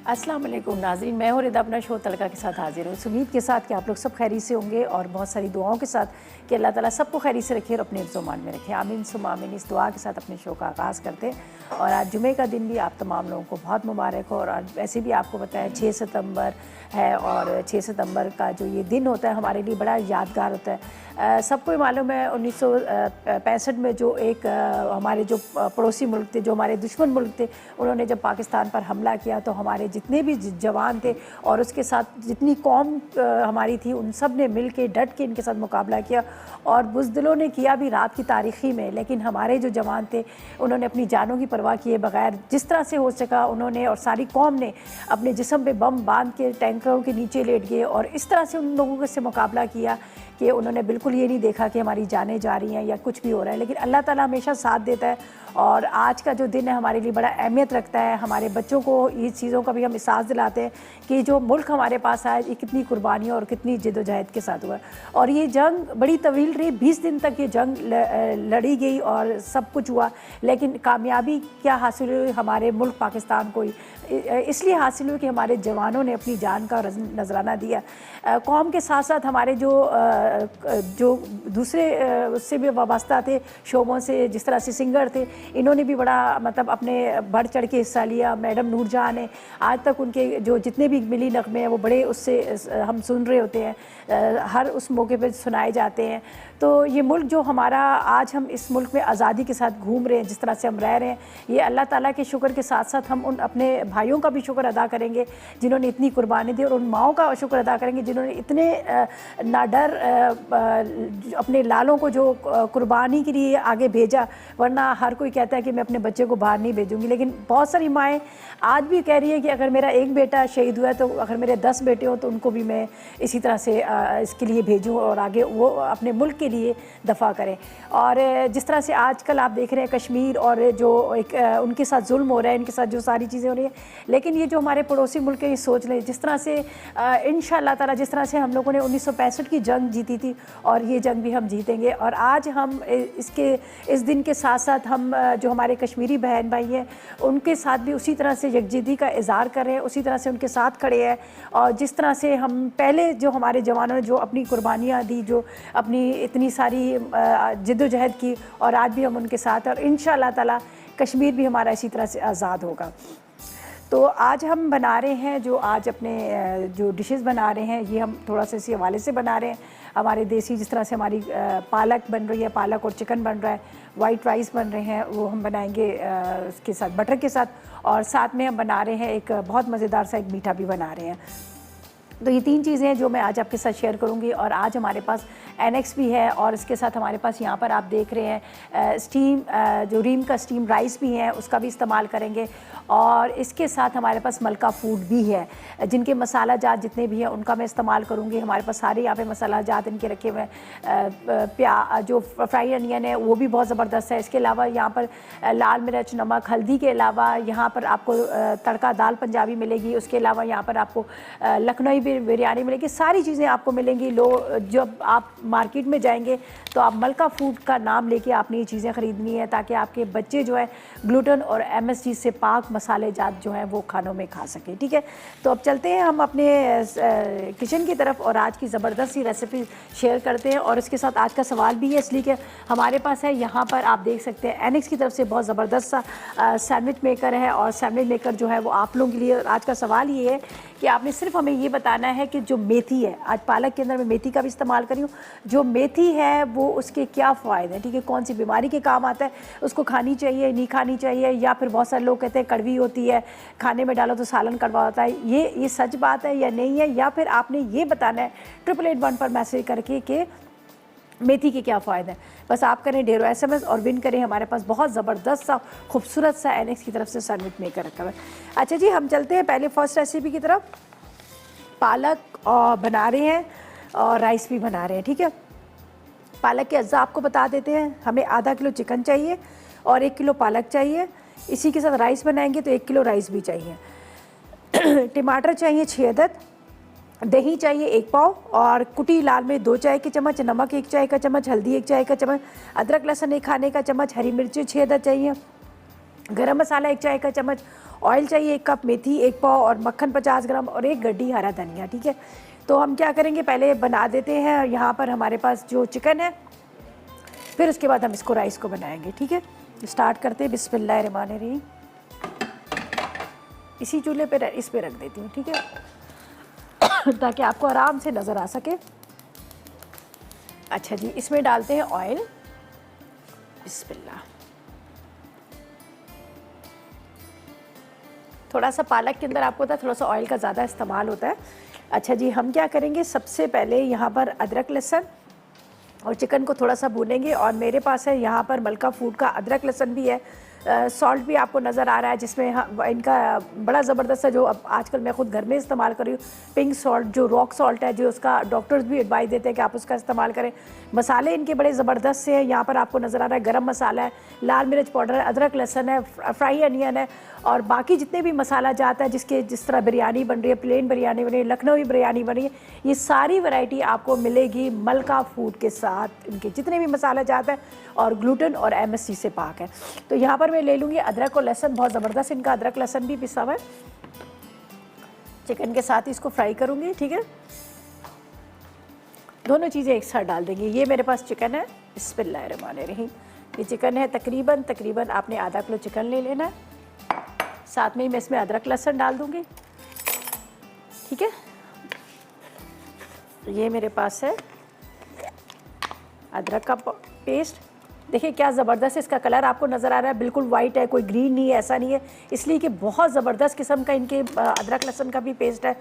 अस्सलाम वालेकुम नाज़रीन, मैं हूँ रिदा अपना शो तड़का के साथ हाजिर हूँ। उम्मीद के साथ कि आप लोग सब खैरी से होंगे और बहुत सारी दुआओं के साथ कि अल्लाह ताला सबको खैरी से रखे और अपने इज़्ज़ो-मान में रखे। आमीन सुम आमीन। इस दुआ के साथ अपने शो का आगाज़ करते हैं और आज जुमे का दिन भी आप तमाम लोगों को बहुत मुबारक हो। और आज वैसे भी आपको बताया 6 सितंबर है और 6 सितंबर का जो ये दिन होता है हमारे लिए बड़ा यादगार होता है। सबको मालूम है 1965 में जो एक हमारे जो पड़ोसी मुल्क थे, जो हमारे दुश्मन मुल्क थे, उन्होंने जब पाकिस्तान पर हमला किया तो हमारे जितने भी जवान थे और उसके साथ जितनी कौम हमारी थी उन सब ने मिल के डट के इनके साथ मुकाबला किया और बुज़दिलों ने किया भी रात की तारीख़ी में। लेकिन हमारे जो जवान थे उन्होंने अपनी जानों की परवाह किए बगैर जिस तरह से हो सका उन्होंने और सारी कौम ने अपने जिस्म पे बम बांध के टैंकरों के नीचे लेट गए और इस तरह से उन लोगों से मुकाबला किया कि उन्होंने बिल्कुल ये नहीं देखा कि हमारी जानें जा रही हैं या कुछ भी हो रहा है। लेकिन अल्लाह ताला हमेशा साथ देता है और आज का जो दिन है हमारे लिए बड़ा अहमियत रखता है। हमारे बच्चों को ये चीज़ों का भी हम एहसास दिलाते हैं कि जो मुल्क हमारे पास आया ये कितनी कुर्बानियों और कितनी जिद्दोजहद के साथ हुआ और ये जंग बड़ी तवील रही। 20 दिन तक ये जंग लड़ी गई और सब कुछ हुआ, लेकिन कामयाबी क्या हासिल हुई हमारे मुल्क पाकिस्तान को इसलिए हासिल हुई कि हमारे जवानों ने अपनी जान का नजराना दिया। कौम के साथ साथ हमारे जो दूसरे उससे भी वाबस्ता थे शोबों से, जिस तरह से सिंगर थे, इन्होंने भी बड़ा मतलब अपने बढ़ चढ़ के हिस्सा लिया। मैडम नूरजहां ने आज तक उनके जो जितने भी मिली नगमे हैं वो बड़े उससे हम सुन रहे होते हैं, हर उस मौके पर सुनाए जाते हैं। तो ये मुल्क जो हमारा आज हम इस मुल्क में आज़ादी के साथ घूम रहे हैं, जिस तरह से हम रह रहे हैं, ये अल्लाह ताला के शुक्र के साथ साथ हम उन अपने भाइयों का भी शुक्र अदा करेंगे जिन्होंने इतनी कुर्बानी दी और उन माओं का शुक्र अदा करेंगे जिन्होंने इतने नाडर अपने लालों को जो कुर्बानी के लिए आगे भेजा। वरना हर कोई कहता है कि मैं अपने बच्चे को बाहर नहीं भेजूंगी, लेकिन बहुत सारी माएँ आज भी कह रही है कि अगर मेरा एक बेटा शहीद हुआ है तो अगर मेरे 10 बेटे हों तो उनको भी मैं इसी तरह से इसके लिए भेजूँ और आगे वो अपने मुल्क के लिए दफ़ा करें। और जिस तरह से आजकल आप देख रहे हैं कश्मीर और जो एक उनके साथ जुल्म हो रहा है, इनके साथ जो सारी चीज़ें हो रही हैं, लेकिन ये जो हमारे पड़ोसी मुल्क है ये सोच लें जिस तरह से इंशाअल्लाह ताला जिस तरह से हम लोगों ने 1965 की जंग जीती थी और ये जंग भी हम जीतेंगे। और आज हम इस दिन के साथ साथ हम जो हमारे कश्मीरी बहन भाई हैं उनके साथ भी उसी तरह से यकजहती का इज़हार कर रहे हैं, उसी तरह से उनके साथ खड़े हैं। और जिस तरह से हम पहले जो हमारे जवानों ने जो अपनी कुर्बानियाँ दी, जो अपनी इतनी सारी जिद्दोजहद की, और आज भी हम उनके साथ हैं और इंशाअल्लाह ताला कश्मीर भी हमारा इसी तरह से आज़ाद होगा। तो आज हम बना रहे हैं जो आज अपने जो डिशेस बना रहे हैं ये हम थोड़ा सा इसी हवाले से बना रहे हैं। हमारे देसी जिस तरह से हमारी पालक बन रही है, पालक और चिकन बन रहा है, वाइट राइस बन रहे हैं, वो हम बनाएंगे उसके साथ बटर के साथ, और साथ में हम बना रहे हैं एक बहुत मज़ेदार सा एक मीठा भी बना रहे हैं। तो ये 3 चीज़ें हैं जो मैं आज आपके साथ शेयर करूंगी। और आज हमारे पास एनेक्स भी है और इसके साथ हमारे पास यहाँ पर आप देख रहे हैं स्टीम जो रीम का स्टीम राइस भी है, उसका भी इस्तेमाल करेंगे। और इसके साथ हमारे पास मलका फूड भी है, जिनके मसाला जात जितने भी हैं उनका मैं इस्तेमाल करूँगी। हमारे पास सारे यहाँ पे मसाला जात इनके रखे हुए हैं। जो फ्राई अनियन है वो भी बहुत ज़बरदस्त है। इसके अलावा यहाँ पर लाल मिर्च, नमक, हल्दी के अलावा यहाँ पर आपको तड़का दाल पंजाबी मिलेगी। उसके अलावा यहाँ पर आपको लखनऊ बिरयानी मिलेगी, सारी चीज़ें आपको मिलेंगी। जब आप मार्केट में जाएंगे तो आप मलका फूड का नाम लेके आपने ये चीज़ें ख़रीदनी है ताकि आपके बच्चे जो है ग्लूटेन और MSG से पाक मसाले जात जो हैं वो खानों में खा सकें। ठीक है, तो अब चलते हैं हम अपने किचन की तरफ और आज की ज़बरदस्त सी रेसिपी शेयर करते हैं। और इसके साथ आज का सवाल भी है, इसलिए कि हमारे पास है यहाँ पर आप देख सकते हैं एनेक्स की तरफ से बहुत ज़बरदस्त सा सैंडविच मेकर है। और सैंडविच मेकर जो है वो आप लोगों के लिए आज का सवाल ये है कि आपने सिर्फ हमें ये बताना है कि जो मेथी है, आज पालक के अंदर मैं मेथी का भी इस्तेमाल करी हूँ, जो मेथी है वो उसके क्या फ़ायदे हैं, ठीक है, कौन सी बीमारी के काम आता है, उसको खानी चाहिए नहीं खानी चाहिए, या फिर बहुत सारे लोग कहते हैं कड़वी होती है, खाने में डालो तो सालन कड़वा होता है, ये सच बात है या नहीं है, या फिर आपने ये बताना है 8881 पर मैसेज करके कि मेथी के क्या फ़ायदे हैं। बस आप करें ढेरों SMS और विन करें हमारे पास बहुत ज़बरदस्त सा खूबसूरत सा एनेक्स की तरफ से सैंडविच मेकर रखा हुआ है। अच्छा जी, हम चलते हैं पहले फर्स्ट रेसिपी की तरफ। पालक बना रहे हैं और राइस भी बना रहे हैं। ठीक है, पालक के अज्जा आपको बता देते हैं। हमें आधा किलो चिकन चाहिए और 1 किलो पालक चाहिए। इसी के साथ राइस बनाएंगे तो 1 किलो राइस भी चाहिए। टमाटर चाहिए 6 अदद, दही चाहिए 1 पाव, और कुटी लाल मिर्च 2 चाय के चम्मच, नमक 1 चाय का चम्मच, हल्दी 1 चाय का चम्मच, अदरक लहसुन 1 खाने का चम्मच, हरी मिर्ची 6 अदद चाहिए, गरम मसाला 1 चाय का चम्मच, ऑयल चाहिए 1 कप, मेथी 1 पाव और मक्खन 50 ग्राम और 1 गड्डी हरा धनिया। ठीक है, तो हम क्या करेंगे, पहले बना देते हैं यहाँ पर हमारे पास जो चिकन है, फिर उसके बाद हम इसको राइस को बनाएंगे। ठीक है, स्टार्ट करते हैं। बिस्मिल्लाहिर्रहमानिर्रहीम। इसी चूल्हे पे इस पे रख देती हूँ। ठीक है ताकि आपको आराम से नज़र आ सके। अच्छा जी, इसमें डालते हैं ऑयल। बिस्मिल्लाह। थोड़ा सा पालक के अंदर आपको पता है थोड़ा सा ऑयल का ज़्यादा इस्तेमाल होता है। अच्छा जी, हम क्या करेंगे, सबसे पहले यहाँ पर अदरक लहसुन और चिकन को थोड़ा सा भूनेंगे। और मेरे पास है यहाँ पर मलका फूड का अदरक लहसुन भी है, सॉल्ट भी आपको नज़र आ रहा है जिसमें इनका बड़ा ज़बरदस्त है, जो अब आजकल मैं ख़ुद घर में इस्तेमाल कर रही हूँ। पिंक सॉल्ट जो रॉक सॉल्ट है, जो उसका डॉक्टर्स भी एडवाइस देते हैं कि आप उसका इस्तेमाल करें। मसाले इनके बड़े ज़बरदस्त से हैं। यहाँ पर आपको नज़र आ रहा है गरम मसाला है, लाल मिर्च पाउडर है, अदरक लहसुन है, फ्राई अनियन है और बाकी जितने भी मसाला जाता है जिस तरह बिरयानी बन रही है, प्लेन बिरयानी बन रही है, लखनवी बिरयानी बन रही है, ये सारी वैरायटी आपको मिलेगी मलका फूड के साथ। इनके जितने भी मसाला जाता है और ग्लूटेन और MSG से पाक है। तो यहाँ पर मैं ले लूँगी अदरक और लहसुन, बहुत ज़बरदस्त इनका अदरक लहसुन भी पिसा हुआ है। चिकन के साथ ही इसको फ्राई करूँगी। ठीक है, दोनों चीज़ें एक साथ डाल देंगे। ये मेरे पास चिकन है। बिस्मिल्लाहिर्रहमानिर्रहीम। ये चिकन है, तकरीबन आपने आधा किलो चिकन ले लेना है। साथ में ही मैं इसमें अदरक लहसुन डाल दूँगी। ठीक है, ये मेरे पास है अदरक का पेस्ट। देखिए क्या ज़बरदस्त इसका कलर आपको नज़र आ रहा है, बिल्कुल वाइट है, कोई ग्रीन नहीं है, ऐसा नहीं है, इसलिए कि बहुत ज़बरदस्त किस्म का इनके अदरक लहसुन का भी पेस्ट है।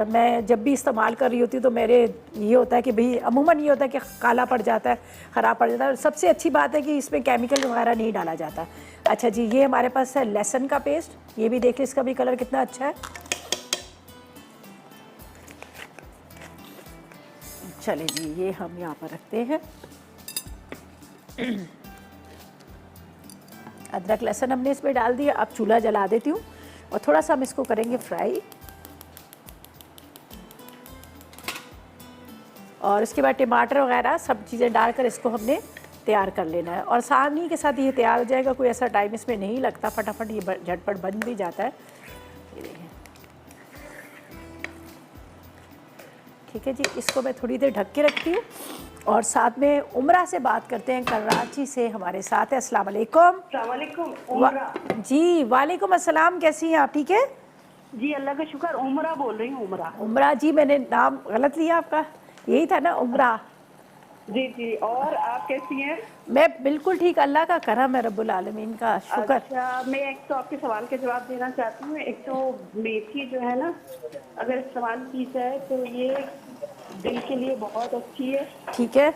मैं जब भी इस्तेमाल कर रही होती हूँ तो मेरे ये होता है कि भाई अमूमन ये होता है कि काला पड़ जाता है, ख़राब पड़ जाता है। सबसे अच्छी बात है कि इसमें केमिकल वगैरह नहीं डाला जाता। अच्छा जी, ये हमारे पास है लहसुन का पेस्ट। ये भी देख लीजिए इसका भी कलर कितना अच्छा है। चलिए जी, ये हम यहाँ पर रखते हैं। अदरक लहसुन हमने इसमें डाल दिया। अब चूल्हा जला देती हूँ और थोड़ा सा हम इसको करेंगे फ्राई। और उसके बाद टमाटर वगैरह सब चीज़ें डालकर इसको हमने तैयार कर लेना है। और आसानी के साथ ये तैयार हो जाएगा, कोई ऐसा टाइम इसमें नहीं लगता, फटाफट ये झटपट बन भी जाता है। ये देखिए, ठीक है जी, इसको मैं थोड़ी देर ढक के रखती हूँ। और साथ में उमरा से बात करते हैं, कराची से हमारे साथ है। अस्सलाम वालेकुम। जी वालेकुम अस्सलाम, कैसी हैं आप? ठीक है जी, अल्लाह का शुक्र। उमरा बोल रही हूँ। उमरा जी, मैंने नाम गलत लिया आपका, यही था ना उमरा? जी जी, और आप कैसी हैं? मैं बिल्कुल ठीक, अल्लाह का करम है, रब्बुल आलमीन का शुक्र। अच्छा, मैं एक तो आपके सवाल के जवाब देना चाहती हूँ। एक तो मेथी जो है ना, अगर इस्तेमाल की जाए तो ये दिल के लिए बहुत अच्छी है। ठीक है,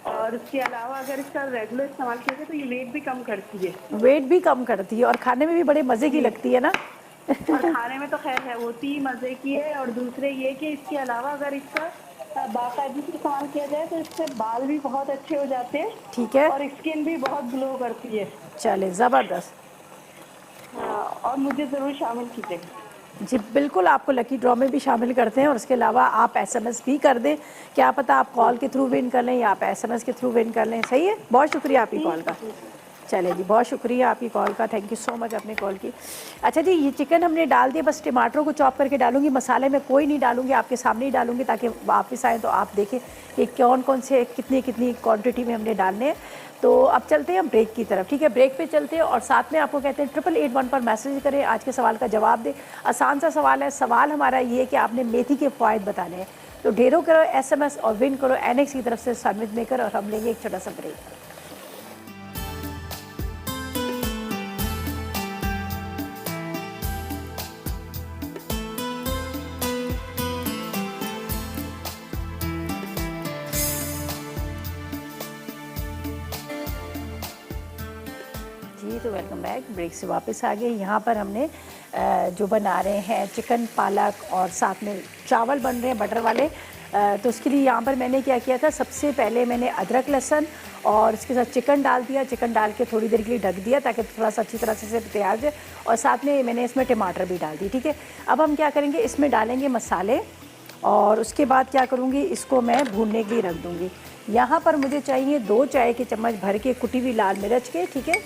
और उसके अलावा अगर इसका रेगुलर इस्तेमाल किया जाए तो ये वेट भी कम करती है। वेट भी कम करती है और खाने में भी बड़े मज़े की लगती है ना। और खाने में तो खैर है, होती ही मज़े की है। और दूसरे ये कि इसके अलावा अगर इसका बाकायदगी से इस्तेमाल किया जाए तो इससे बाल भी बहुत अच्छे हो जाते हैं। ठीक है, और स्किन भी बहुत ग्लो करती है। चले ज़बरदस्त। हाँ, और मुझे ज़रूर शामिल कीजिएगा। जी बिल्कुल, आपको लकी ड्रॉ में भी शामिल करते हैं। और उसके अलावा आप SMS भी कर दें, क्या पता आप कॉल के थ्रू विन कर लें या आप SMS के थ्रू विन कर लें। सही है, बहुत शुक्रिया आपकी कॉल का। चले जी, बहुत शुक्रिया आपकी कॉल का, थैंक यू सो मच आपने कॉल की। अच्छा जी, ये चिकन हमने डाल दिया, बस टमाटरों को चॉप करके डालूंगी, मसाले में कोई नहीं डालूंगी, आपके सामने ही डालूंगी ताकि वापस आएँ तो आप देखें कि कौन कौन से कितनी कितनी क्वांटिटी में हमने डालने हैं। तो अब चलते हैं हम ब्रेक की तरफ। ठीक है, ब्रेक पे चलते हैं और साथ में आपको कहते हैं 8881 पर मैसेज करें, आज के सवाल का जवाब दें। आसान सा सवाल है। सवाल हमारा ये है कि आपने मेथी के फ़ायदे बताने हैं। तो ढेरों करो SMS और विन करो NX की तरफ से सैंडविच मेकर। और हम लेंगे एक छोटा सा ब्रेक। जी तो वेलकम बैक, ब्रेक से वापस आ गए। यहाँ पर हमने जो बना रहे हैं चिकन पालक और साथ में चावल बन रहे हैं बटर वाले। तो उसके लिए यहाँ पर मैंने क्या किया था, सबसे पहले मैंने अदरक लहसुन और इसके साथ चिकन डाल दिया। चिकन डाल के थोड़ी देर के लिए ढक दिया ताकि थोड़ा सा अच्छी तरह से तैयार हो जाए। और साथ में मैंने इसमें टमाटर भी डाल दिए। ठीक है, अब हम क्या करेंगे, इसमें डालेंगे मसाले और उसके बाद क्या करूँगी, इसको मैं भूनने के लिए रख दूँगी। यहाँ पर मुझे चाहिए 2 चाय के चम्मच भर के कुटी हुई लाल मिर्च के। ठीक है,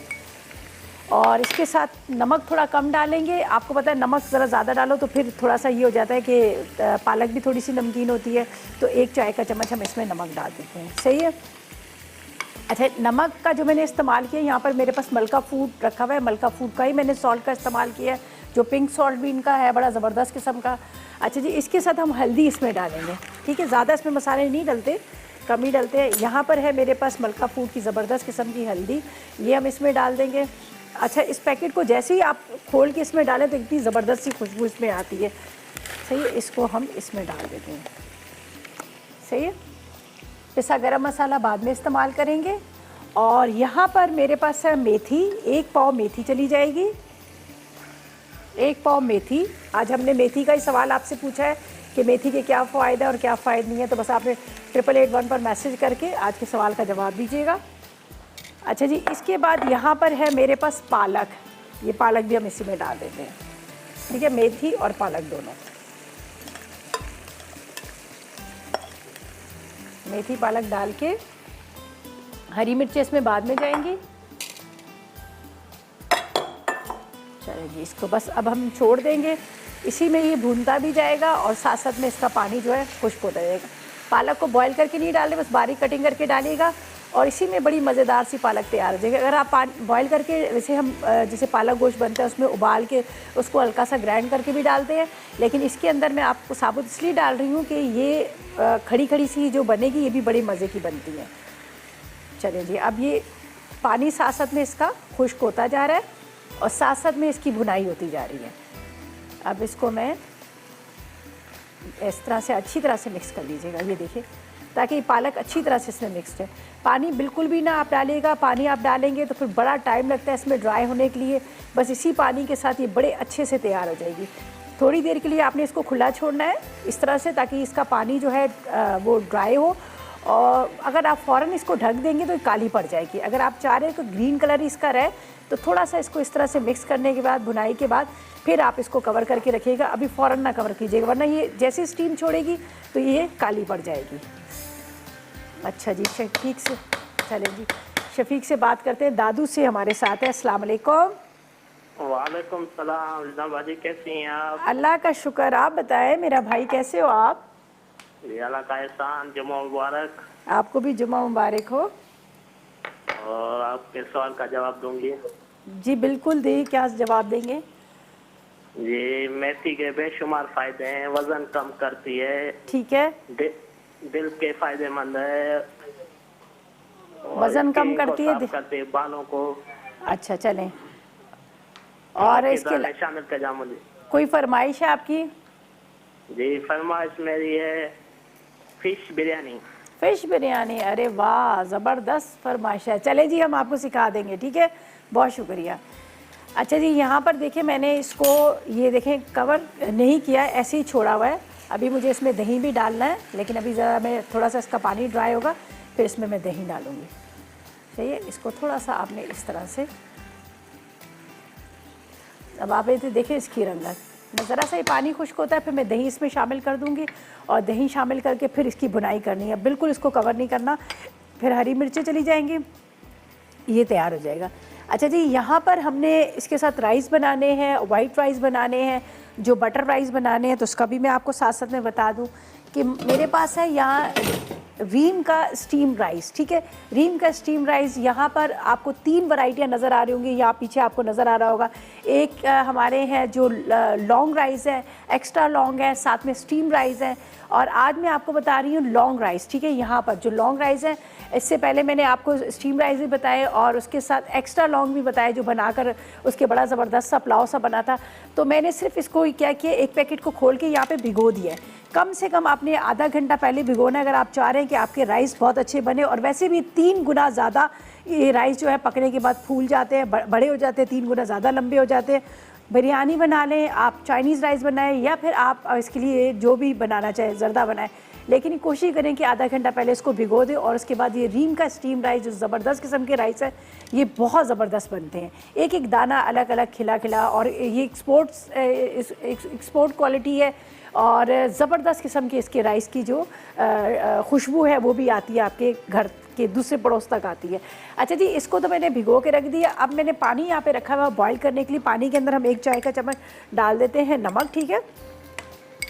और इसके साथ नमक थोड़ा कम डालेंगे। आपको पता है नमक ज़रा ज़्यादा डालो तो फिर थोड़ा सा ये हो जाता है कि पालक भी थोड़ी सी नमकीन होती है, तो 1 चाय का चम्मच हम इसमें नमक डाल देते हैं। सही है। अच्छा, नमक का जो मैंने इस्तेमाल किया, यहाँ पर मेरे पास मलका फूड रखा हुआ है, मलका फूड का ही मैंने सॉल्ट का इस्तेमाल किया है, जो पिंक सॉल्ट भी इनका है, बड़ा ज़बरदस्त किस्म का। अच्छा जी, इसके साथ हम हल्दी इसमें डालेंगे, ठीक है। ज़्यादा इसमें मसाले नहीं डलते, कम ही डलते हैं। यहाँ पर है मेरे पास मलका फूड की ज़बरदस्त किस्म की हल्दी, ये हम इसमें डाल देंगे। अच्छा, इस पैकेट को जैसे ही आप खोल के इसमें डालें तो इतनी ज़बरदस्त सी खुशबू इसमें आती है। सही है, इसको हम इसमें डाल देते हैं। सही है। पिसा गरम मसाला बाद में इस्तेमाल करेंगे। और यहाँ पर मेरे पास है मेथी, 1 पाव मेथी चली जाएगी, 1 पाव मेथी। आज हमने मेथी का ही सवाल आपसे पूछा है कि मेथी के क्या फ़ायदे और क्या फ़ायदे नहीं है, तो बस आपने 8881 पर मैसेज करके आज के सवाल का जवाब दीजिएगा। अच्छा जी, इसके बाद यहाँ पर है मेरे पास पालक, ये पालक भी हम इसी में डाल देते हैं, ठीक है। मेथी और पालक दोनों, मेथी पालक डाल के, हरी मिर्ची इसमें बाद में जाएंगी। चलिए जी, इसको बस अब हम छोड़ देंगे, इसी में ये भूनता भी जाएगा और साथ साथ में इसका पानी जो है खुश्क होता जाएगा। पालक को बॉईल करके नहीं डालें, बस बारीक कटिंग करके डालिएगा और इसी में बड़ी मज़ेदार सी पालक तैयार हो जाएगी। अगर आप बॉईल करके, वैसे हम जैसे पालक गोश्त बनता है उसमें उबाल के उसको हल्का सा ग्राइंड करके भी डालते हैं, लेकिन इसके अंदर मैं आपको साबुत इसलिए डाल रही हूँ कि ये खड़ी खड़ी सी जो बनेगी ये भी बड़ी मज़े की बनती है। चलिए जी, अब ये पानी साथ साथ में इसका खुश्क होता जा रहा है और साथ साथ में इसकी भुनाई होती जा रही है। अब इसको मैं इस तरह से अच्छी तरह से मिक्स कर लीजिएगा, ये देखिए, ताकि पालक अच्छी तरह से इसमें मिक्सड है। पानी बिल्कुल भी ना आप डालिएगा, पानी आप डालेंगे तो फिर बड़ा टाइम लगता है इसमें ड्राई होने के लिए। बस इसी पानी के साथ ये बड़े अच्छे से तैयार हो जाएगी। थोड़ी देर के लिए आपने इसको खुला छोड़ना है इस तरह से, ताकि इसका पानी जो है वो ड्राई हो। और अगर आप फ़ौरन इसको ढक देंगे तो ये काली पड़ जाएगी। अगर आप चाह रहे हैं तो ग्रीन कलर इसका रहे तो थोड़ा सा इसको इस तरह से मिक्स करने के बाद, भुनाई के बाद, फिर आप इसको कवर करके रखिएगा। अभी फ़ौरन ना कवर कीजिएगा, वरना ये जैसे स्टीम छोड़ेगी तो ये काली पड़ जाएगी। अच्छा जी, शफीक से, चलें जी, शफीक से बात करते हैं। दादू से हमारे साथ है। अस्सलाम वालेकुम। वालेकुम सलाम। रिज़ा बाजी कैसी हैं आप? अल्लाह का शुक्र, आप बताएं मेरा भाई, कैसे हो आप? अल्लाह का एहसान, जुम्मा मुबारक। आपको भी जुम्मा मुबारक हो। और आपके सवाल का जवाब दूंगी। जी बिल्कुल, दे, क्या जवाब देंगे? ये मेथी के बेशुमार फायदे हैं, वजन कम करती है, ठीक है, दिल के फायदेमंद है, वजन कम करती है, करते बालों को। अच्छा, चलें। और इसके शामिल कर मुझे कोई फरमाइश है आपकी? जी, फरमाइश मेरी है फिश बिरयानी। फिश बिरयानी, अरे वाह, ज़बरदस्त फरमाइश है। चले जी, हम आपको सिखा देंगे, ठीक है, बहुत शुक्रिया। अच्छा जी, यहाँ पर देखें, मैंने इसको, ये देखें, कवर नहीं किया, ऐसे ही छोड़ा हुआ है। अभी मुझे इसमें दही भी डालना है, लेकिन अभी ज़रा मैं थोड़ा सा इसका पानी ड्राई होगा फिर इसमें मैं दही डालूँगी। सही है, इसको थोड़ा सा आपने इस तरह से, अब आप ये देखें इसकी रंगत, मैं ज़रा सा ही पानी खुश्क होता है फिर मैं दही इसमें शामिल कर दूँगी और दही शामिल करके फिर इसकी भुनाई करनी है। बिल्कुल इसको कवर नहीं करना, फिर हरी मिर्चें चली जाएंगी, ये तैयार हो जाएगा। अच्छा जी, यहाँ पर हमने इसके साथ राइस बनाने हैं, वाइट राइस बनाने हैं, जो बटर राइस बनाने हैं, तो उसका भी मैं आपको साथ साथ में बता दूँ कि मेरे पास है यहाँ रीम का स्टीम राइस, ठीक है। रीम का स्टीम राइस, यहाँ पर आपको 3 वैरायटियाँ नज़र आ रही होंगी, यहाँ पीछे आपको नज़र आ रहा होगा। एक हमारे हैं जो लॉन्ग राइस है, एक्स्ट्रा लॉन्ग है, साथ में स्टीम राइस है, और आज मैं आपको बता रही हूँ लॉन्ग राइस, ठीक है। यहाँ पर जो लॉन्ग राइस है, इससे पहले मैंने आपको स्टीम राइस भी बताए और उसके साथ एक्स्ट्रा लॉन्ग भी बताए, जो बनाकर उसके बड़ा ज़बरदस्त सा पुलाव सा बना था। तो मैंने सिर्फ इसको क्या किया, एक पैकेट को खोल के यहाँ पे भिगो दिया है। कम से कम आपने आधा घंटा पहले भिगोना है, अगर आप चाह रहे हैं कि आपके राइस बहुत अच्छे बने। और वैसे भी 3 गुना ज़्यादा ये राइस जो है पकने के बाद फूल जाते हैं, बड़े हो जाते हैं, 3 गुना ज़्यादा लंबे हो जाते हैं। बिरयानी बना लें आप, चाइनीज़ राइस बनाएं, या फिर आप इसके लिए जो भी बनाना चाहें, ज़र्दा बनाएं, लेकिन कोशिश करें कि आधा घंटा पहले इसको भिगो दें। और उसके बाद ये रीम का स्टीम राइस, जो ज़बरदस्त किस्म के राइस है, ये बहुत ज़बरदस्त बनते हैं। एक एक दाना अलग अलग खिला खिला, और ये एक्सपोर्ट क्वालिटी है और ज़बरदस्त किस्म के इसके राइस की जो खुशबू है वो भी आती है आपके घर कि दूसरे पड़ोस तक आती है। अच्छा जी, इसको तो मैंने भिगो के रख दिया। अब मैंने पानी यहाँ पे रखा हुआ बॉईल करने के लिए। पानी के अंदर हम 1 चाय का चम्मच डाल देते हैं नमक, ठीक है।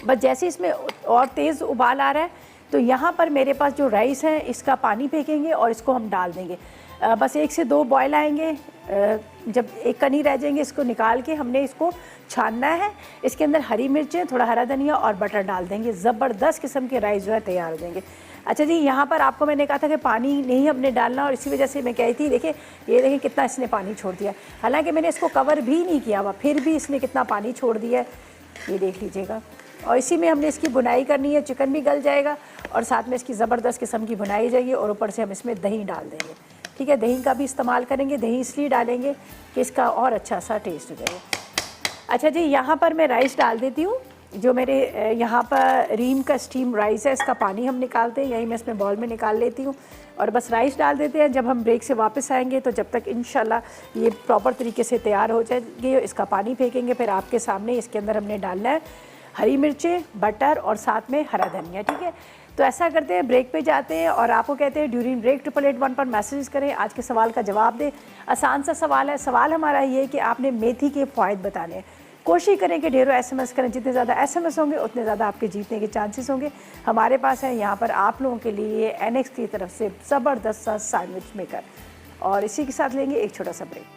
बस जैसे इसमें और तेज़ उबाल आ रहा है तो यहाँ पर मेरे पास जो राइस है इसका पानी फेंकेंगे और इसको हम डाल देंगे। बस 1 से 2 बॉयल आएंगे। जब एक कनी रह जाएंगे इसको निकाल के हमने इसको छानना है। इसके अंदर हरी मिर्चें, थोड़ा हरा धनिया और बटर डाल देंगे। ज़बरदस्त किस्म के राइस जो है तैयार हो जाएंगे। अच्छा जी, यहाँ पर आपको मैंने कहा था कि पानी नहीं हमने डालना और इसी वजह से मैं कही थी, देखिए ये देखिए कितना इसने पानी छोड़ दिया। हालांकि मैंने इसको कवर भी नहीं किया हुआ, फिर भी इसने कितना पानी छोड़ दिया है, ये देख लीजिएगा। और इसी में हमने इसकी बुनाई करनी है। चिकन भी गल जाएगा और साथ में इसकी ज़बरदस्त किस्म की बुनाई जाएगी और ऊपर से हम इसमें दही डाल देंगे, ठीक है। दही का भी इस्तेमाल करेंगे। दही इसलिए डालेंगे कि इसका और अच्छा सा टेस्ट हो जाएगा। अच्छा जी, यहाँ पर मैं राइस डाल देती हूँ। जो मेरे यहाँ पर रीम का स्टीम राइस है, इसका पानी हम निकालते हैं, यही मैं इसमें बॉल में निकाल लेती हूँ और बस राइस डाल देते हैं। जब हम ब्रेक से वापस आएंगे तो जब तक इंशाल्लाह ये प्रॉपर तरीके से तैयार हो जाएगी, इसका पानी फेंकेंगे। फिर आपके सामने इसके अंदर हमने डालना है हरी मिर्चें, बटर और साथ में हरा धनिया, ठीक है। तो ऐसा करते हैं, ब्रेक पे जाते हैं और आपको कहते हैं ड्यूरिंग ब्रेक 888 पर मैसेज करें, आज के सवाल का जवाब दें। आसान सा सवाल है। सवाल हमारा ये है कि आपने मेथी के फ़ायदे बताने हैं। कोशिश करें कि ढेरों SMS करें। जितने ज़्यादा SMS होंगे उतने ज़्यादा आपके जीतने के चांसेस होंगे। हमारे पास है यहाँ पर आप लोगों के लिए NX की तरफ से ज़बरदस्त सा सैंडविच मेकर, और इसी के साथ लेंगे एक छोटा सा ब्रेक।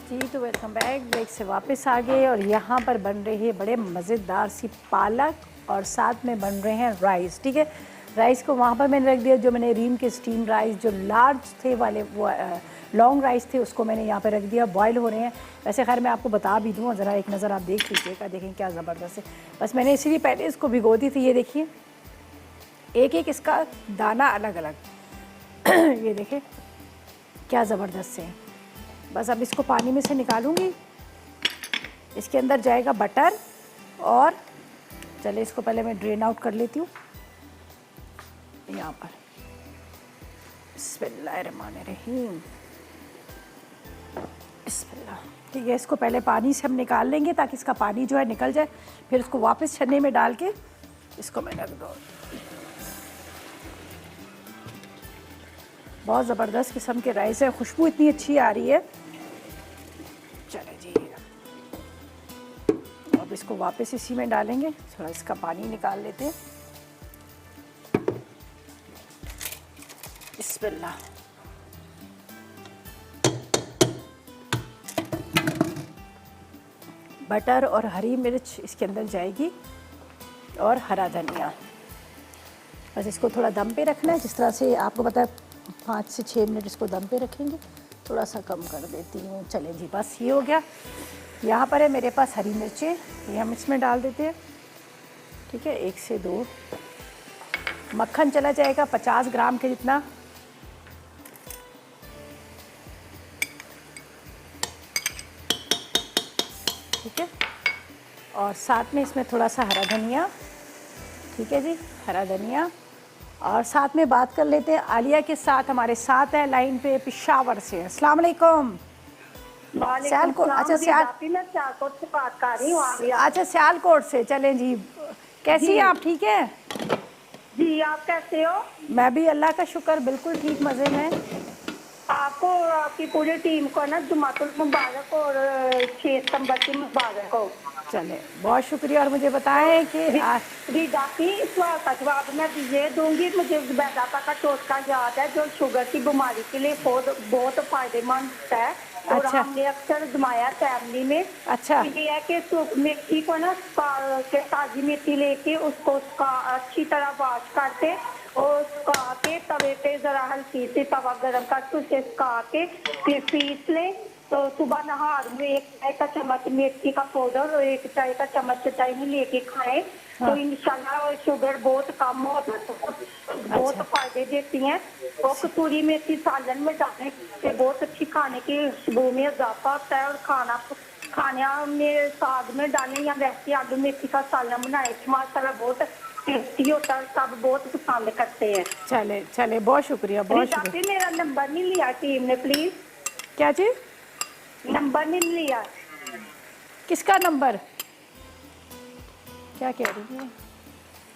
जी तो वेलकम बैक। ब्रेक से वापस आ गए और यहाँ पर बन रही है बड़े मज़ेदार सी पालक और साथ में बन रहे हैं राइस, ठीक है। राइस को वहाँ पर मैंने रख दिया, जो मैंने रीम के स्टीम राइस जो लार्ज थे वाले वो लॉन्ग राइस थे उसको मैंने यहाँ पर रख दिया, बॉयल हो रहे हैं। वैसे खैर मैं आपको बता भी दूँ, ज़रा एक नज़र आप देख लीजिएगा, देखें क्या ज़बरदस्त है। बस मैंने इसीलिए पहले इसको भिगो दी थी। ये देखिए एक एक इसका दाना अलग अलग ये देखें क्या ज़बरदस्त से। बस अब इसको पानी में से निकालूंगी। इसके अंदर जाएगा बटर और चले इसको पहले मैं ड्रेन आउट कर लेती हूँ यहाँ पर। बिस्मिल्लाहिर्रहमानिर्रहीम, बिस्मिल्लाह, ठीक है। इसको पहले पानी से हम निकाल लेंगे ताकि इसका पानी जो है निकल जाए। फिर इसको वापस छन्ने में डाल के इसको मैं रख दूँ। बहुत ज़बरदस्त किस्म के राइस है, खुशबू इतनी अच्छी आ रही है। चले जी, अब इसको वापस इसी में डालेंगे। थोड़ा इसका पानी निकाल लेते हैं। बिस्मिल्लाह, बटर और हरी मिर्च इसके अंदर जाएगी और हरा धनिया। बस इसको थोड़ा दम पे रखना है, जिस तरह से आपको पता है 5 से 6 मिनट इसको दम पे रखेंगे। थोड़ा सा कम कर देती हूँ। चलें जी, बस ये हो गया। यहाँ पर है मेरे पास हरी मिर्चें, ये हम इसमें डाल देते हैं, ठीक है। 1 से 2 मक्खन चला जाएगा 50 ग्राम के जितना। ठीक है, और साथ में इसमें थोड़ा सा हरा धनिया, ठीक है जी, हरा धनिया। और साथ में बात कर लेते हैं आलिया के साथ। हमारे साथ है लाइन पे पेशावर से। अस्सलाम वालेकुम। सियालकोट, अच्छा सियालकोट से बात कर रही हूँ। अच्छा सियालकोट से, चलें जी। कैसी हैं आप, ठीक है जी? आप कैसे हो? मैं भी अल्लाह का शुक्र बिल्कुल ठीक, मज़े में। आपको और आपकी पूरी टीम को ना जुमातुल मुबारक और 6 सितंबर की मुबारक हो। चले, बहुत शुक्रिया। और मुझे बताएं कि दाती इस सवाल का जवाब मैं ये दूंगी। मुझे बैदाता का टोटका याद है जो शुगर की बीमारी के लिए बहुत फायदेमंद है। और अच्छा। हमने अक्सर जमाया फैमिली में। अच्छा, ये है कि मेथी को ना ताजी मेथी लेके उसको अच्छी तरह वॉश करके और सुखा के तवे पे जरा हल्की सी तवा गरम करके उसे सुखा के फिर पीस लें तो सुबह नहार में 1 चाय का चम्मच मेथी का पाउडर और 1 चाय का चम्मच चाय में लेके खाएं तो इंशाल्लाह शुगर बहुत कम होता है, बहुत फायदे देती हैं। और कसूरी मेथी सालन में डालने से बहुत अच्छी खाने की खुशबू में इजाफा होता है। और खाना में साग में डालें या वैसे आलू मेथी का सालन बनाए तो माशाल्लाह बहुत टेस्टी होता है, सब बहुत पसंद करते हैं। चले चले, बहुत शुक्रिया, बहुत शुक्रिया। मेरा नंबर नहीं लिया टीम ने, प्लीज। क्या चीज? नंबर नहीं लिया। किसका नंबर? क्या कह रही है?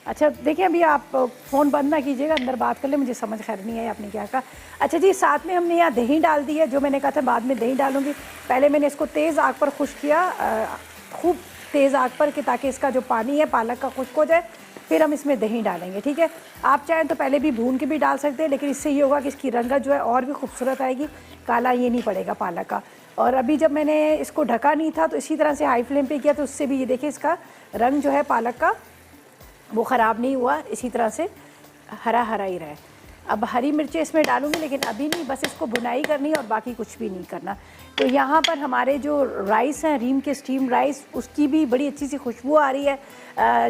अच्छा देखिए, अभी आप फ़ोन बंद ना कीजिएगा, अंदर बात कर ले, मुझे समझ खैर नहीं है आपने क्या कहा। अच्छा जी, साथ में हमने यहाँ दही डाल दी है, जो मैंने कहा था बाद में दही डालूंगी। पहले मैंने इसको तेज़ आग पर खुश किया, खूब तेज़ आग पर, कि ताकि इसका जो पानी है पालक का खुश्क हो जाए। फिर हम इसमें दही डालेंगे, ठीक है। आप चाहें तो पहले भी भून के भी डाल सकते हैं, लेकिन इससे ये होगा कि इसकी रंगत जो है और भी खूबसूरत आएगी, काला ये नहीं पड़ेगा पालक का। और अभी जब मैंने इसको ढका नहीं था तो इसी तरह से हाई फ्लेम पे किया, तो उससे भी ये देखिए इसका रंग जो है पालक का वो ख़राब नहीं हुआ, इसी तरह से हरा हरा ही रहे। अब हरी मिर्चें इसमें डालूंगी, लेकिन अभी नहीं, बस इसको भुनाई करनी है और बाकी कुछ भी नहीं करना। तो यहाँ पर हमारे जो राइस हैं, रीम के स्टीम राइस, उसकी भी बड़ी अच्छी सी खुशबू आ रही है।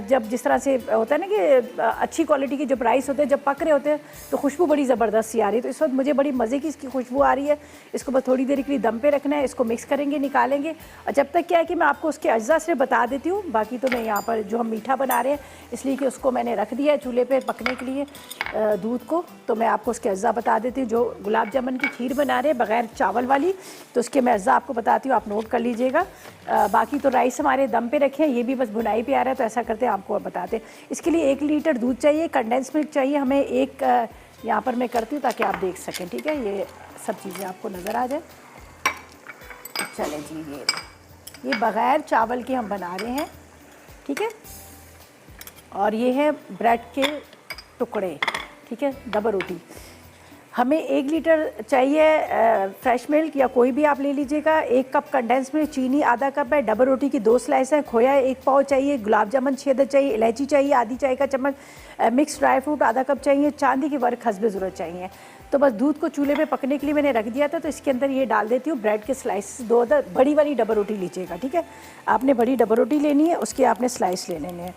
जब जिस तरह से होता है ना कि अच्छी क्वालिटी के जब राइस होते हैं, जब पक रहे होते हैं, तो खुशबू बड़ी ज़बरदस्त सी आ रही है। तो इस वक्त मुझे बड़ी मज़े की इसकी खुशबू आ रही है। इसको बस थोड़ी देर के लिए दम पे रखना है, इसको मिक्स करेंगे, निकालेंगे। और जब तक क्या है कि मैं आपको उसके अज्जा से बता देती हूँ। बाकी तो मैं यहाँ पर जो हम मीठा बना रहे हैं, इसलिए कि उसको मैंने रख दिया है चूल्हे पर पकने के लिए दूध को, तो मैं आपको उसके अज्जा बता देती हूँ। जो गुलाब जामुन की खीर बना रहे हैं बग़ैर चावल वाली, तो उसके मैं अज्जा आपको बताती हूँ, आप नोट कर लीजिएगा। बाकी तो राइस हमारे दम पे रखे हैं, ये भी बस भुनाई पे आ रहा है, तो ऐसा करते हैं आपको बताते हैं। इसके लिए 1 लीटर दूध चाहिए, कंडेंस मिल्क चाहिए हमें 1, यहाँ पर मैं करती हूँ ताकि आप देख सकें, ठीक है। ये सब चीज़ें आपको नज़र आ जाए। चले जी, ये बग़ैर चावल के हम बना रहे हैं, ठीक है। और ये है ब्रेड के टुकड़े, ठीक है, डबल रोटी। हमें 1 लीटर चाहिए फ्रेश मिल्क या कोई भी आप ले लीजिएगा, 1 कप कंडेंस मिल्क, चीनी आधा कप है, डबल रोटी की 2 स्लाइस है, खोया 1 पाव चाहिए, गुलाब जामुन 6 अदद चाहिए, इलायची चाहिए आधी चाय का चम्मच, मिक्स ड्राई फ्रूट आधा कप चाहिए, चांदी के वर्क हस्बे ज़रूरत चाहिए। तो बस दूध को चूल्हे पे पकने के लिए मैंने रख दिया था, तो इसके अंदर ये डाल देती हूँ ब्रेड के स्लाइस। 2 अदद बड़ी वाली डबल रोटी लीजिएगा, ठीक है। आपने बड़ी डबल रोटी लेनी है, उसके आपने स्लाइस ले लेने हैं।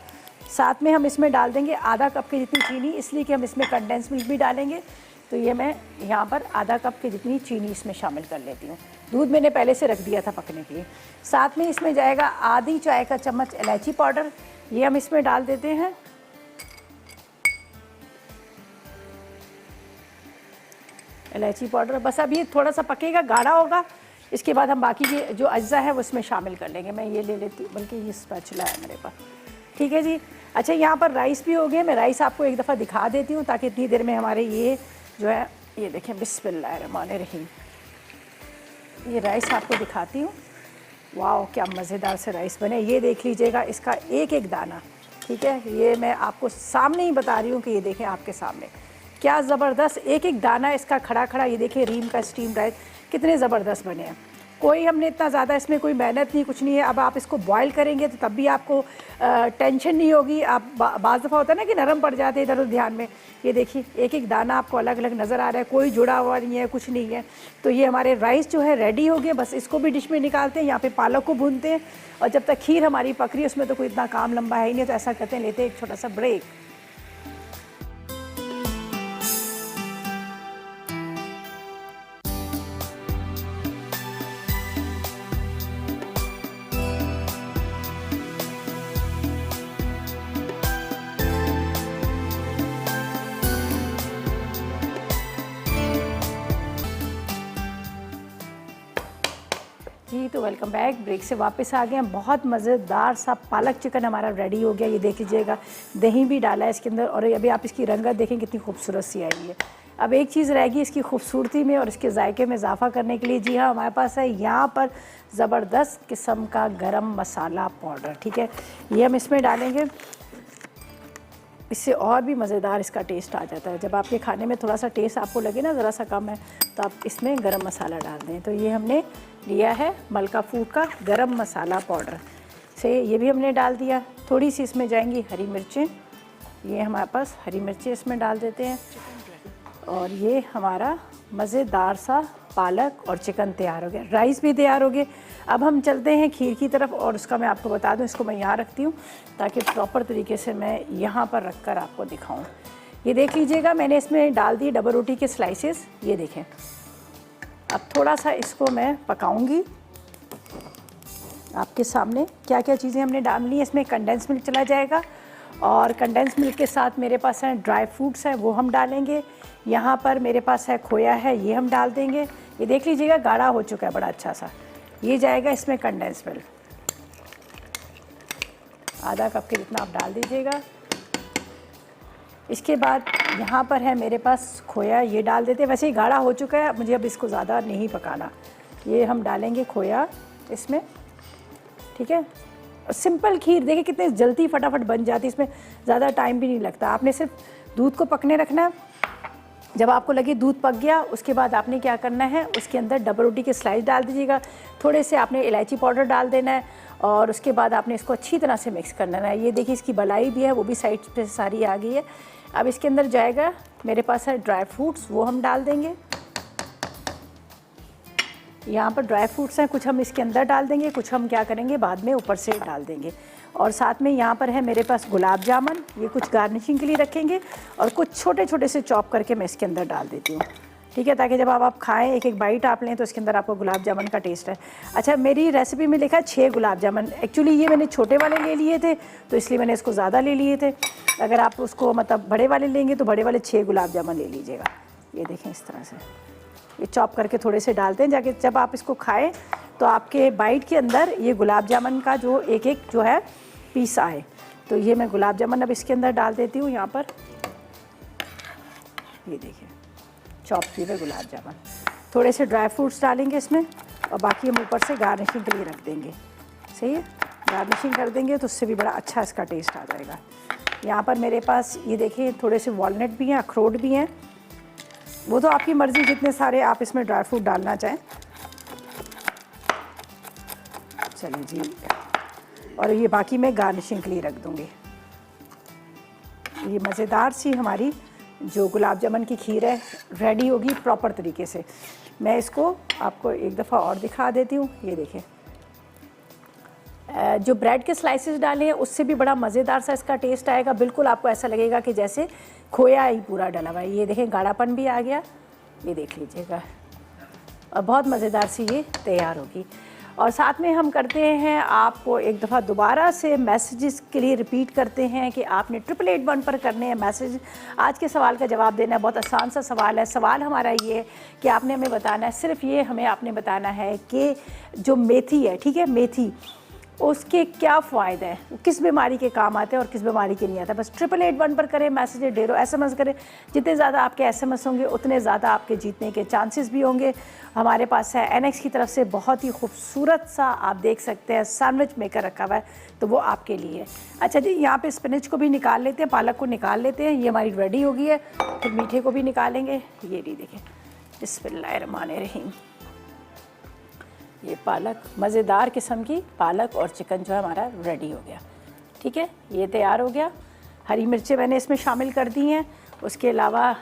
साथ में हम इसमें डाल देंगे आधा कप की जितनी चीनी, इसलिए कि हम इसमें कंडेंस मिल्क भी डालेंगे। तो ये मैं यहाँ पर आधा कप की जितनी चीनी इसमें शामिल कर लेती हूँ। दूध मैंने पहले से रख दिया था पकने के लिए। साथ में इसमें जाएगा आधी चाय का चम्मच इलायची पाउडर, ये हम इसमें डाल देते हैं। इलायची पाउडर बस अब ये थोड़ा सा पकेगा, गाढ़ा होगा, इसके बाद हम बाकी के जो अज्जा है वो इसमें शामिल कर लेंगे। मैं ये ले लेती हूँ, बल्कि ये स्पैचुला है मेरे पास, ठीक है जी। अच्छा, यहाँ पर राइस भी हो गए, मैं राइस आपको एक दफ़ा दिखा देती हूँ ताकि इतनी देर में हमारे ये जो है, ये देखें, बिस्मिल्लाहिर्रहमानिर्रहीम, ये राइस आपको दिखाती हूँ। वाह, क्या मज़ेदार से राइस बने, ये देख लीजिएगा इसका एक एक दाना, ठीक है। ये मैं आपको सामने ही बता रही हूँ कि ये देखें आपके सामने क्या ज़बरदस्त एक एक दाना इसका खड़ा खड़ा। ये देखिए रीम का स्टीम राइस कितने ज़बरदस्त बने हैं। कोई हमने इतना ज़्यादा इसमें कोई मेहनत नहीं, कुछ नहीं है। अब आप इसको बॉईल करेंगे तो तब भी आपको टेंशन नहीं होगी। आप बाज़ दफ़ा होता है ना कि नरम पड़ जाते हैं, इधर उधर ध्यान में। ये देखिए एक एक दाना आपको अलग अलग नज़र आ रहा है, कोई जुड़ा हुआ नहीं है, कुछ नहीं है। तो ये हमारे राइस जो है रेडी हो गए। बस इसको भी डिश में निकालते हैं, यहाँ पे पालक को भूनते हैं, और जब तक खीर हमारी पक रही है उसमें तो कोई इतना काम लंबा है ही नहीं, तो ऐसा करते हैं, लेते हैं एक छोटा सा ब्रेक। जी तो वेलकम बैक, ब्रेक से वापस आ गए हैं। बहुत मज़ेदार सा पालक चिकन हमारा रेडी हो गया। ये देख लीजिएगा, दही भी डाला है इसके अंदर, और अभी आप इसकी रंगत देखें कितनी खूबसूरत सी आई है। अब एक चीज़ रहेगी इसकी खूबसूरती में और इसके जायके में इजाफा करने के लिए। जी हाँ, हमारे पास है यहाँ पर ज़बरदस्त किस्म का गरम मसाला पाउडर, ठीक है। ये हम इसमें डालेंगे, इससे और भी मज़ेदार इसका टेस्ट आ जाता है। जब आपके खाने में थोड़ा सा टेस्ट आपको लगे ना ज़रा सा कम है, तो आप इसमें गरम मसाला डाल दें। तो ये हमने लिया है मलका फूड का गरम मसाला पाउडर, से ये भी हमने डाल दिया। थोड़ी सी इसमें जाएंगी हरी मिर्चें, ये हमारे पास हरी मिर्चें इसमें डाल देते हैं। और ये हमारा मज़ेदार सा पालक और चिकन तैयार हो गया, राइस भी तैयार हो गए। अब हम चलते हैं खीर की तरफ, और उसका मैं आपको बता दूं, इसको मैं यहाँ रखती हूँ ताकि प्रॉपर तरीके से मैं यहाँ पर रख कर आपको दिखाऊँ। ये देख लीजिएगा, मैंने इसमें डाल दिए डबल रोटी के स्लाइसेस, ये देखें। अब थोड़ा सा इसको मैं पकाऊंगी आपके सामने। क्या क्या चीज़ें हमने डाल ली, इसमें कंडेंस मिल्क चला जाएगा, और कंडेंस मिल्क के साथ मेरे पास है ड्राई फ्रूट्स हैं, वो हम डालेंगे। यहाँ पर मेरे पास है खोया है, ये हम डाल देंगे। ये देख लीजिएगा गाढ़ा हो चुका है बड़ा अच्छा सा। ये जाएगा इसमें कंडेंस मिल्क, आधा कप के जितना आप डाल दीजिएगा। इसके बाद यहाँ पर है मेरे पास खोया, ये डाल देते हैं। वैसे ही गाढ़ा हो चुका है, मुझे अब इसको ज़्यादा नहीं पकाना। ये हम डालेंगे खोया इसमें, ठीक है। सिंपल खीर देखिए कितने जल्दी फटाफट बन जाती है, इसमें ज़्यादा टाइम भी नहीं लगता। आपने सिर्फ दूध को पकने रखना है। जब आपको लगे दूध पक गया, उसके बाद आपने क्या करना है, उसके अंदर डबल रोटी के स्लाइस डाल दीजिएगा। थोड़े से आपने इलायची पाउडर डाल देना है, और उसके बाद आपने इसको अच्छी तरह से मिक्स कर लेना है। ये देखिए इसकी बलाई भी है, वो भी साइड पे सारी आ गई है। अब इसके अंदर जाएगा मेरे पास है ड्राई फ्रूट्स, वो हम डाल देंगे। यहाँ पर ड्राई फ्रूट्स हैं, कुछ हम इसके अंदर डाल देंगे, कुछ हम क्या करेंगे बाद में ऊपर से डाल देंगे। और साथ में यहाँ पर है मेरे पास गुलाब जामुन, ये कुछ गार्निशिंग के लिए रखेंगे, और कुछ छोटे छोटे से चॉप करके मैं इसके अंदर डाल देती हूँ, ठीक है, ताकि जब आप खाएं एक एक बाइट आप लें तो इसके अंदर आपको गुलाब जामुन का टेस्ट है। अच्छा, मेरी रेसिपी में लिखा है 6 गुलाब जामुन। एक्चुअली ये मैंने छोटे वाले ले लिए थे, तो इसलिए मैंने इसको ज़्यादा ले लिए थे। अगर आप उसको मतलब बड़े वाले लेंगे तो बड़े वाले 6 गुलाब जामुन ले लीजिएगा। ये देखें इस तरह से ये चॉप करके थोड़े से डालते हैं, जाके जब आप इसको खाएं तो आपके बाइट के अंदर ये गुलाब जामुन का जो एक एक जो है पीस आए। तो ये मैं गुलाब जामुन अब इसके अंदर डाल देती हूँ। यहाँ पर ये देखिए चॉप किए हुए गुलाब जामुन, थोड़े से ड्राई फ्रूट्स डालेंगे इसमें, और बाकी हम ऊपर से गार्निशिंग के लिए रख देंगे। सही है, गार्निशिंग कर देंगे तो उससे भी बड़ा अच्छा इसका टेस्ट आ जाएगा। यहाँ पर मेरे पास ये देखिए थोड़े से वॉलनट भी हैं, अखरोट भी हैं, वो तो आपकी मर्ज़ी जितने सारे आप इसमें ड्राई फ्रूट डालना चाहें। चलिए जी, और ये बाकी मैं गार्निशिंग के लिए रख दूँगी। ये मज़ेदार सी हमारी जो गुलाब जामुन की खीर है रेडी होगी प्रॉपर तरीके से। मैं इसको आपको एक दफ़ा और दिखा देती हूँ। ये देखें, जो ब्रेड के स्लाइसेस डाले हैं उससे भी बड़ा मज़ेदार सा इसका टेस्ट आएगा। बिल्कुल आपको ऐसा लगेगा कि जैसे खोया ही पूरा डला हुआ है। ये देखें गाढ़ापन भी आ गया, ये देख लीजिएगा, और बहुत मज़ेदार सी ये तैयार होगी। और साथ में हम करते हैं, आपको एक दफ़ा दोबारा से मैसेजेस के लिए रिपीट करते हैं कि आपने 8881 पर करने हैं मैसेज। आज के सवाल का जवाब देना है, बहुत आसान सा सवाल है। सवाल हमारा ये है कि आपने हमें बताना है, सिर्फ ये हमें आपने बताना है कि जो मेथी है, ठीक है, मेथी उसके क्या फ़ायदे हैं, वो किस बीमारी के काम आते हैं और किस बीमारी के नहीं आता। बस 8881 पर करें मैसेज, ढेरों SMS करें। जितने ज़्यादा आपके SMS होंगे उतने ज़्यादा आपके जीतने के चांसेस भी होंगे। हमारे पास है NX की तरफ से बहुत ही खूबसूरत सा आप देख सकते हैं सैंडविच मेकर रखा हुआ है, तो वो आपके लिए है। अच्छा जी, यहाँ पे स्पिनच को भी निकाल लेते हैं, पालक को निकाल लेते हैं, ये हमारी रेडी हो गई है। फिर मीठे को भी निकालेंगे। ये भी देखें, बिस्मिल्लाहिर्रहमानिर्रहीम, ये पालक, मज़ेदार किस्म की पालक और चिकन जो है हमारा रेडी हो गया। ठीक है, ये तैयार हो गया। हरी मिर्चें मैंने इसमें शामिल कर दी हैं। उसके अलावा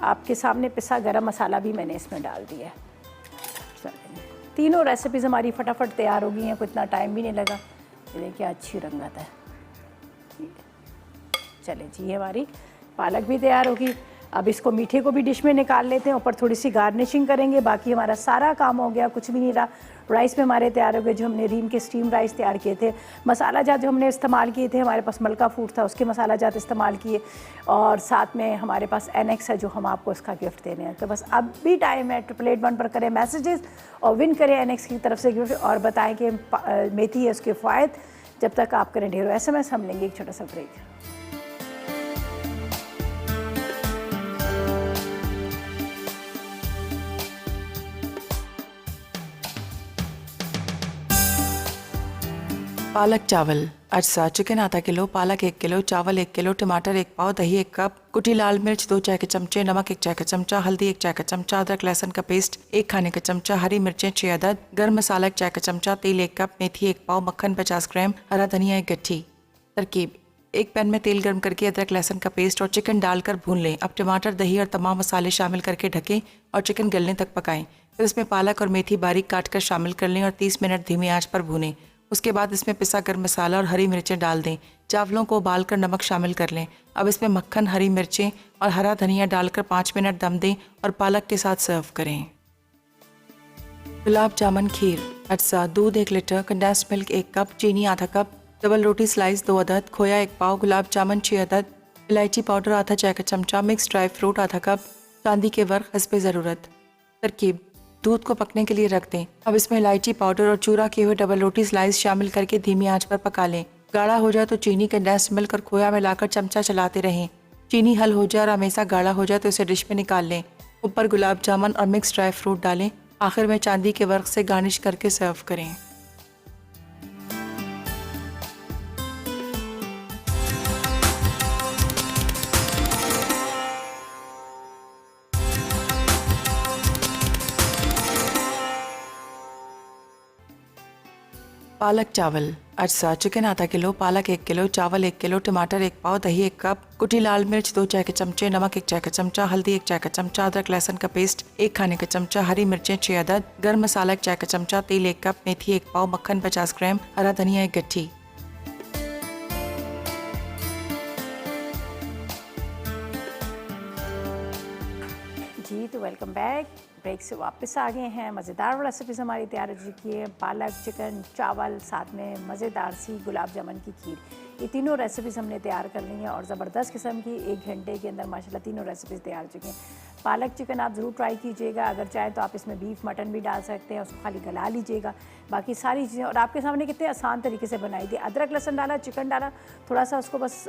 आपके सामने पिसा गरम मसाला भी मैंने इसमें डाल दिया है। तीनों रेसिपीज़ हमारी फटाफट तैयार हो गई हैं, कोई इतना टाइम भी नहीं लगा। ये देखिए अच्छी रंगत है। चले जी, ये हमारी पालक भी तैयार होगी। अब इसको मीठे को भी डिश में निकाल लेते हैं, ऊपर थोड़ी सी गार्निशिंग करेंगे। बाकी हमारा सारा काम हो गया, कुछ भी नहीं रहा। राइस में हमारे तैयार हो गए, जो हमने रीम के स्टीम राइस तैयार किए थे। मसाला जात जो हमने इस्तेमाल किए थे, हमारे पास मलका फूड था, उसके मसाला जात इस्तेमाल किए। और साथ में हमारे पास NX है जो हम आपको इसका गिफ्ट देने हैं। तो बस अब भी टाइम है, 8881 पर करें मैसेजेस और विन करें NX की तरफ से गिफ्ट, और बताएँ कि मेथी है उसके फ़ायदे। जब तक आप करें ढेरों SMS, हम लेंगे एक छोटा सा ब्रेक। पालक चावल अज्जा: चिकन आधा किलो, पालक 1 किलो, चावल 1 किलो, टमाटर 1 पाव, दही 1 कप, कुटी लाल मिर्च 2 चाय के चमचे, नमक 1 चाय का चमचा, हल्दी 1 चाय का चमचा, अदरक लहसुन का पेस्ट 1 खाने का चमचा, हरी मिर्चें 6 अदद, गर्म मसाला 1 चाय का चमचा, तेल 1 कप, मेथी 1 पाव, मक्खन 50 ग्राम, हरा धनिया 1 गट्ठी। तरकीब: एक पैन में तेल गर्म करके अदरक लहसुन का पेस्ट और चिकन डालकर भून लें। अब टमाटर, दही और तमाम मसाले शामिल करके ढकें और चिकन गलने तक पकाएं। फिर इसमें पालक और मेथी बारीक काटकर शामिल कर लें और 30 मिनट धीमी आंच पर भूनें। उसके बाद इसमें पिसा गर्म मसाला और हरी मिर्चें डाल दें। चावलों को उबालकर नमक शामिल कर लें। अब इसमें मक्खन, हरी मिर्चें और हरा धनिया डालकर 5 मिनट दम दें और पालक के साथ सर्व करें। गुलाब जामुन खीर। अज्जा: दूध 1 लीटर, कंडेंस्ड मिल्क 1 कप, चीनी आधा कप, डबल रोटी स्लाइस 2 अदद, खोया 1 पाव, गुलाब जामुन 6 अदद, इलायची पाउडर आधा चाय का चमचा, मिक्स ड्राई फ्रूट आधा कप, चांदी के वर्क हस्बे ज़रूरत। तरकीब: दूध को पकने के लिए रख दें। अब इसमें इलायची पाउडर और चूरा किए हुए डबल रोटी स्लाइस शामिल करके धीमी आंच पर पका लें। गाढ़ा हो जाए तो चीनी, कंडेंस्ड मिल्क और खोया मिलाकर चमचा चलाते रहें। चीनी हल हो जाए और हमेशा गाढ़ा हो जाए तो इसे डिश में निकाल लें। ऊपर गुलाब जामुन और मिक्स ड्राई फ्रूट डालें। आखिर में चांदी के वर्क से गार्निश करके सर्व करें। पालक चावल। अज्जा: चिकन आधा किलो, पालक 1 किलो, चावल 1 किलो, टमाटर 1 पाव, दही 1 कप, कुटी लाल मिर्च 2 चाय के चमचे, नमक 1 चाय का चमचा, हल्दी 1 चाय का चमचा, अदरक लहसुन का पेस्ट 1 खाने का चमचा, हरी मिर्चें 6 अदद, गर्म मसाला 1 चाय का चमचा, तेल 1 कप, मेथी 1 पाव, मक्खन 50 ग्राम, हरा धनिया 1 गट्ठी। जी तो वेलकम बैक। ब्रेक से वापस आ गए हैं। मज़ेदार रेसिपीज़ हमारी तैयार हो चुकी है। पालक, चिकन, चावल, साथ में मज़ेदार सी गुलाब जामुन की खीर, ये तीनों रेसिपीज़ हमने तैयार कर ली हैं और ज़बरदस्त किस्म की 1 घंटे के अंदर माशाल्लाह तीनों रेसिपीज़ तैयार हो चुकी हैं। पालक चिकन आप ज़रूर ट्राई कीजिएगा। अगर चाहें तो आप इसमें बीफ मटन भी डाल सकते हैं, उसको खाली गला लीजिएगा। बाकी सारी चीज़ें और आपके सामने कितने आसान तरीके से बनाई थी। अदरक लहसुन डाला, चिकन डाला, थोड़ा सा उसको बस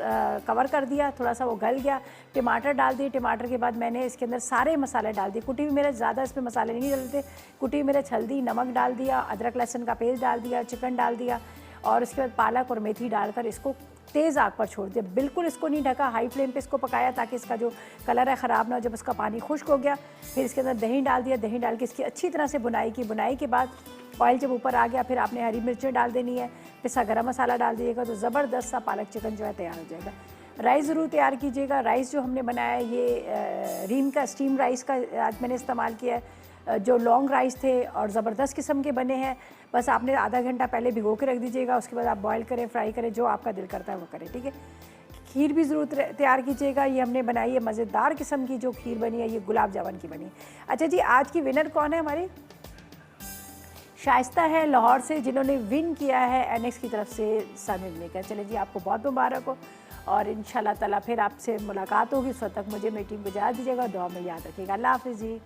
कवर कर दिया, थोड़ा सा वो गल गया, टमाटर डाल दिए। टमाटर के बाद मैंने इसके अंदर सारे मसाले डाल दिए। कुटी हुई मेरे ज़्यादा इसमें मसाले नहीं डलते। कुटी हुई मेरे हल्दी, नमक डाल दिया, अदरक लहसुन का पेस्ट डाल दिया, चिकन डाल दिया और उसके बाद पालक और मेथी डालकर इसको तेज़ आग पर छोड़ दिया। बिल्कुल इसको नहीं ढका, हाई फ्लेम पे इसको पकाया ताकि इसका जो कलर है ख़राब ना हो। जब इसका पानी खुश्क हो गया फिर इसके अंदर दही डाल दिया। दही डाल के इसकी अच्छी तरह से बुनाई की। बुनाई के बाद ऑयल जब ऊपर आ गया फिर आपने हरी मिर्चें डाल देनी है, पिसा गरम मसाला डाल दीजिएगा तो ज़बरदस्त सा पालक चिकन जो है तैयार हो जाएगा। राइस ज़रूर तैयार कीजिएगा। राइस जो हमने बनाया है ये रीम का स्टीम राइस का आज मैंने इस्तेमाल किया है, जो लॉन्ग राइस थे और ज़बरदस्त किस्म के बने हैं। बस आपने आधा घंटा पहले भिगो के रख दीजिएगा, उसके बाद आप बॉईल करें, फ्राई करें, जो आपका दिल करता है वो करें, ठीक है। खीर भी ज़रूर तैयार कीजिएगा। ये हमने बनाई है मज़ेदार किस्म की जो खीर बनी है, ये गुलाब जामुन की बनी है। अच्छा जी, आज की विनर कौन है हमारी? शाइस्ता है लाहौर से, जिन्होंने विन किया है एनेक्स की तरफ से शामिल लेकर। चले जी, आपको बहुत मुबारक हो और इंशाल्लाह ताला फिर आपसे मुलाकात होगी। उस वक्त तक मुझे मेरी टीम को इजाज़त दीजिएगा। दुआ में याद रखिएगा। अल्लाह हाफ़िज़ जी।